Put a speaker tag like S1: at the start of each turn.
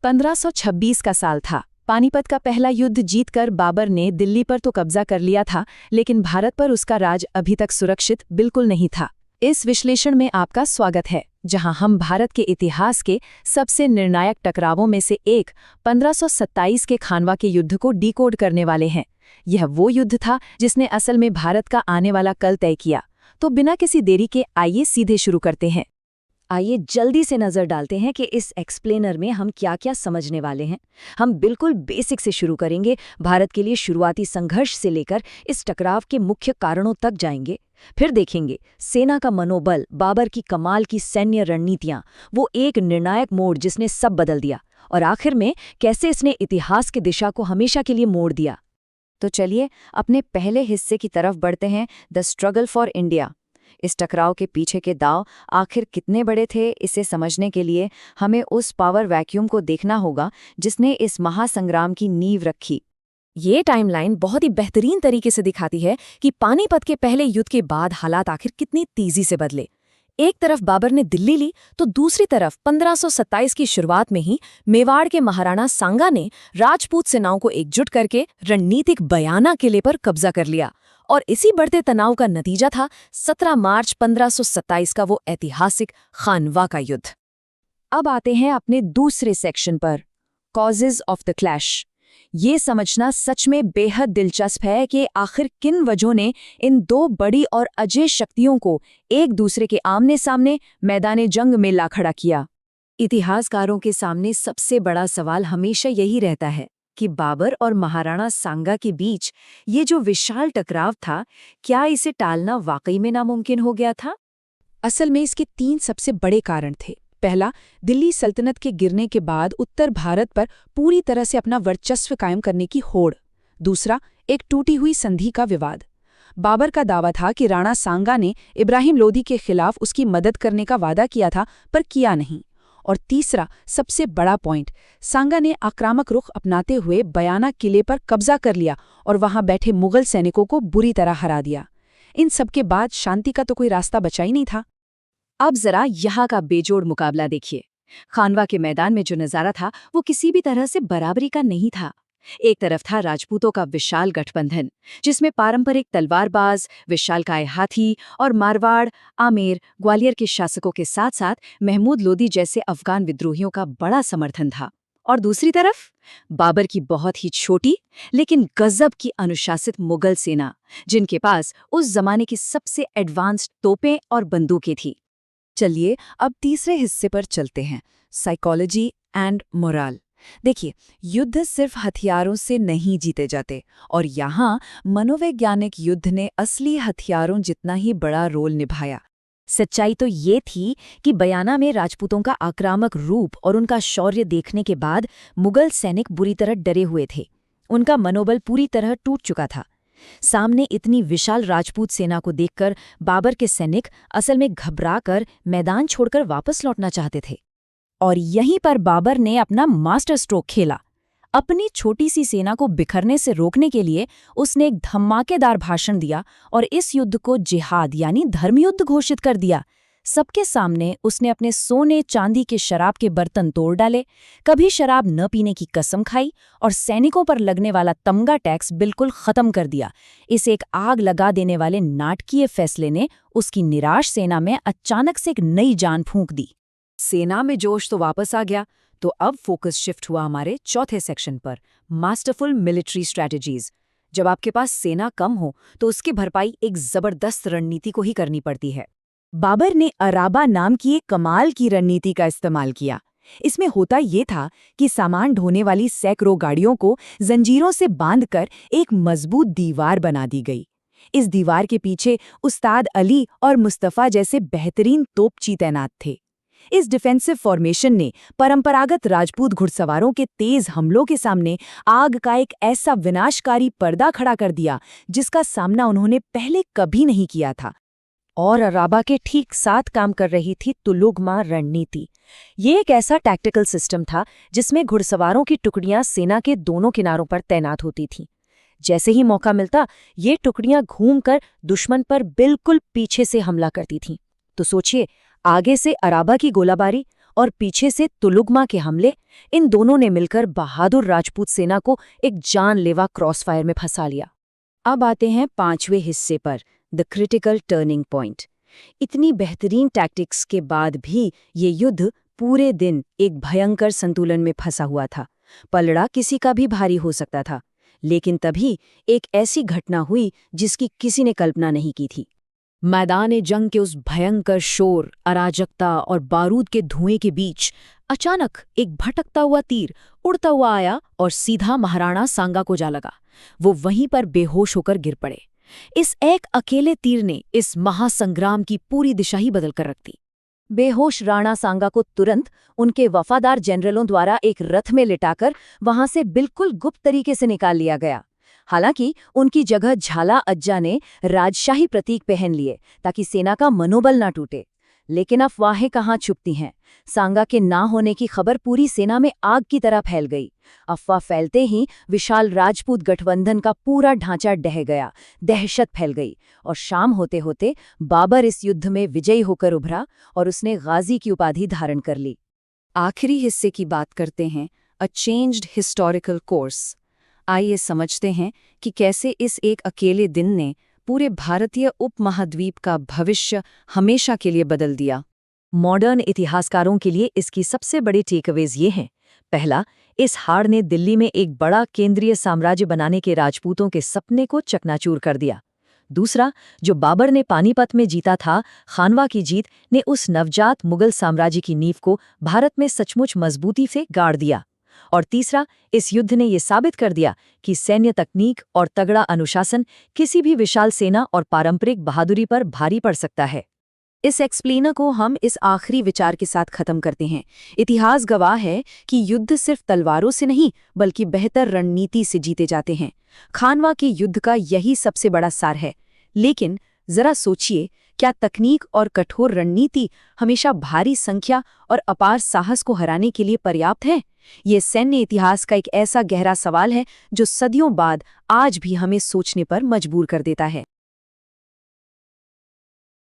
S1: 1526 का साल था। पानीपत का पहला युद्ध जीतकर बाबर ने दिल्ली पर तो कब्जा कर लिया था, लेकिन भारत पर उसका राज अभी तक सुरक्षित बिल्कुल नहीं था। इस विश्लेषण में आपका स्वागत है, जहां हम भारत के इतिहास के सबसे निर्णायक टकरावों में से एक 1527 के खानवा के युद्ध को डिकोड करने वाले हैं। यह वो युद्ध था जिसने असल में भारत का आने वाला कल तय किया। तो बिना किसी देरी के आइए सीधे शुरू करते हैं।
S2: आइए जल्दी से नज़र डालते हैं कि इस एक्सप्लेनर में हम क्या क्या समझने वाले हैं। हम बिल्कुल बेसिक से शुरू करेंगे, भारत के लिए शुरुआती संघर्ष से लेकर इस टकराव के मुख्य कारणों तक जाएंगे। फिर देखेंगे सेना का मनोबल, बाबर की कमाल की सैन्य रणनीतियां, वो एक निर्णायक मोड़ जिसने सब बदल दिया, और आखिर में कैसे इसने इतिहास की दिशा को हमेशा के लिए मोड़ दिया। तो चलिए अपने पहले हिस्से की तरफ बढ़ते हैं, द स्ट्रगल फॉर इंडिया। इस टकराव के पीछे के दांव आखिर कितने बड़े थे, इसे समझने के लिए हमें उस पावर वैक्यूम को देखना होगा जिसने इस महासंग्राम की नींव रखी। ये टाइमलाइन बहुत ही बेहतरीन तरीके से दिखाती है कि पानीपत के पहले युद्ध के बाद हालात आखिर कितनी तेजी से बदले। एक तरफ बाबर ने दिल्ली ली, तो दूसरी तरफ 1527 की शुरुआत में ही मेवाड़ के महाराणा सांगा ने राजपूत सेनाओं को एकजुट करके रणनीतिक बयाना किले पर कब्जा कर लिया। और इसी बढ़ते तनाव का नतीजा था 17 मार्च 1527 का वो ऐतिहासिक खानवा का युद्ध। अब आते हैं अपने दूसरे सेक्शन पर, कॉजेज ऑफ द क्लैश। ये समझना सच में बेहद दिलचस्प है कि आखिर किन वजहों ने इन दो बड़ी और अजेय शक्तियों को एक दूसरे के आमने सामने मैदान जंग में ला खड़ा किया। इतिहासकारों के सामने सबसे बड़ा सवाल हमेशा यही रहता है कि बाबर और महाराणा सांगा के बीच ये जो विशाल टकराव था, क्या इसे टालना वाकई में नामुमकिन हो गया था?
S1: असल में इसके 3 सबसे बड़े कारण थे। पहला, दिल्ली सल्तनत के गिरने के बाद उत्तर भारत पर पूरी तरह से अपना वर्चस्व कायम करने की होड़। दूसरा, एक टूटी हुई संधि का विवाद। बाबर का दावा था कि राणा सांगा ने इब्राहिम लोधी के खिलाफ उसकी मदद करने का वादा किया था, पर किया नहीं। और तीसरा, सबसे बड़ा पॉइंट, सांगा ने आक्रामक रुख अपनाते हुए बयाना किले पर कब्जा कर लिया और वहां बैठे मुगल सैनिकों को बुरी तरह हरा दिया। इन सबके बाद शांति का तो कोई रास्ता बचा ही नहीं था।
S2: अब जरा यहाँ का बेजोड़ मुकाबला देखिए। खानवा के मैदान में जो नजारा था वो किसी भी तरह से बराबरी का नहीं था। एक तरफ था राजपूतों का विशाल गठबंधन, जिसमें पारंपरिक तलवारबाज, विशालकाय हाथी और मारवाड़, आमेर, ग्वालियर के शासकों के साथ साथ महमूद लोदी जैसे अफगान विद्रोहियों का बड़ा समर्थन था। और दूसरी तरफ बाबर की बहुत ही छोटी लेकिन गजब की अनुशासित मुगल सेना, जिनके पास उस जमाने की सबसे एडवांस्ड तोपें और बंदूकें थी। चलिए अब तीसरे हिस्से पर चलते हैं, साइकोलॉजी एंड मोरल। देखिए, युद्ध सिर्फ हथियारों से नहीं जीते जाते, और यहाँ मनोवैज्ञानिक युद्ध ने असली हथियारों जितना ही बड़ा रोल निभाया। सच्चाई तो ये थी कि बयाना में राजपूतों का आक्रामक रूप और उनका शौर्य देखने के बाद मुगल सैनिक बुरी तरह डरे हुए थे। उनका मनोबल पूरी तरह टूट चुका था। सामने इतनी विशाल राजपूत सेना को देखकर बाबर के सैनिक असल में घबराकर मैदान छोड़कर वापस लौटना चाहते थे। और यहीं पर बाबर ने अपना मास्टर स्ट्रोक खेला। अपनी छोटी सी सेना को बिखरने से रोकने के लिए उसने एक धमाकेदार भाषण दिया और इस युद्ध को जिहाद यानी धर्मयुद्ध घोषित कर दिया। सबके सामने उसने अपने सोने चांदी के शराब के बर्तन तोड़ डाले, कभी शराब न पीने की कसम खाई और सैनिकों पर लगने वाला तमगा टैक्स बिल्कुल खत्म कर दिया। इस एक आग लगा देने वाले नाटकीय फैसले ने उसकी निराश सेना में अचानक से एक नई जान फूंक दी। सेना में जोश तो वापस आ गया, तो अब फोकस शिफ्ट हुआ हमारे चौथे सेक्शन पर, मास्टरफुल मिलिट्री स्ट्रैटेजीज। जब आपके पास सेना कम हो तो उसकी भरपाई एक जबरदस्त रणनीति को ही करनी पड़ती है। बाबर ने अराबा नाम की एक कमाल की रणनीति का इस्तेमाल किया। इसमें होता ये था कि सामान ढोने वाली सैकड़ों गाड़ियों को जंजीरों से बांधकर एक मजबूत दीवार बना दी गई। इस दीवार के पीछे उस्ताद अली और मुस्तफ़ा जैसे बेहतरीन तोपची तैनात थे। इस डिफेंसिव फॉर्मेशन ने परंपरागत राजपूत घुड़सवारों के तेज हमलों के सामने आग का एक ऐसा विनाशकारी पर्दा खड़ा कर दिया जिसका सामना उन्होंने पहले कभी नहीं किया था। और अराबा के ठीक साथ काम कर रही थी तुलुगमा रणनीति। ये एक ऐसा टैक्टिकल सिस्टम था जिसमें घुड़सवारों की टुकड़ियां सेना के दोनों किनारों पर तैनात होती थीं। जैसे ही मौका मिलता, ये टुकड़ियां घूमकर दुश्मन पर बिल्कुल पीछे से हमला करती थीं। तो सोचिए, आगे से अराबा की गोलाबारी और पीछे से तुलुगमा के हमले, इन दोनों ने मिलकर बहादुर राजपूत सेना को एक जानलेवा क्रॉसफायर में फंसा लिया। अब आते हैं 5वें हिस्से पर, द क्रिटिकल टर्निंग पॉइंट। इतनी बेहतरीन टैक्टिक्स के बाद भी ये युद्ध पूरे दिन एक भयंकर संतुलन में फंसा हुआ था। पलड़ा किसी का भी भारी हो सकता था, लेकिन तभी एक ऐसी घटना हुई जिसकी किसी ने कल्पना नहीं की थी। मैदान जंग के उस भयंकर शोर, अराजकता और बारूद के धुएं के बीच अचानक एक भटकता हुआ तीर उड़ता हुआ आया और सीधा महाराणा सांगा को जा लगा। वो वहीं पर बेहोश होकर गिर पड़े। इस एक अकेले तीर ने इस महासंग्राम की पूरी दिशा ही बदल कर रख दी। बेहोश राणा सांगा को तुरंत उनके वफादार जनरलों द्वारा एक रथ में लिटाकर वहां से बिल्कुल गुप्त तरीके से निकाल लिया गया। हालांकि उनकी जगह झाला अज्जा ने राजशाही प्रतीक पहन लिए ताकि सेना का मनोबल ना टूटे। लेकिन अफवाहें कहाँ छुपती हैं। सांगा के ना होने की खबर पूरी सेना में आग की तरह फैल गई। अफवाह फैलते ही विशाल राजपूत गठबंधन का पूरा ढांचा ढह गया, दहशत फैल गई और शाम होते होते बाबर इस युद्ध में विजयी होकर उभरा और उसने गाजी की उपाधि धारण कर ली। आखिरी हिस्से की बात करते हैं, अ चेंज्ड हिस्टोरिकल कोर्स। आइए समझते हैं कि कैसे इस एक अकेले दिन ने पूरे भारतीय उपमहाद्वीप का भविष्य हमेशा के लिए बदल दिया। मॉडर्न इतिहासकारों के लिए इसकी सबसे बड़ी टेकअवेज ये हैं। पहला, इस हार ने दिल्ली में एक बड़ा केंद्रीय साम्राज्य बनाने के राजपूतों के सपने को चकनाचूर कर दिया। दूसरा, जो बाबर ने पानीपत में जीता था, खानवा की जीत ने उस नवजात मुगल साम्राज्य की नींव को भारत में सचमुच मजबूती से गाड़ दिया। और तीसरा, इस युद्ध ने ये साबित कर दिया कि सैन्य तकनीक और तगड़ा अनुशासन किसी भी विशाल सेना और पारंपरिक बहादुरी पर भारी पड़ सकता है। इस एक्सप्लेनर को हम इस आखिरी विचार के साथ खत्म करते हैं। इतिहास गवाह है कि युद्ध सिर्फ तलवारों से नहीं बल्कि बेहतर रणनीति से जीते जाते हैं। खानवा के युद्ध का यही सबसे बड़ा सार है। लेकिन जरा सोचिए, क्या तकनीक और कठोर रणनीति हमेशा भारी संख्या और अपार साहस को हराने के लिए पर्याप्त है? ये सैन्य इतिहास का एक ऐसा गहरा सवाल है जो सदियों बाद आज भी हमें सोचने पर मजबूर कर देता है।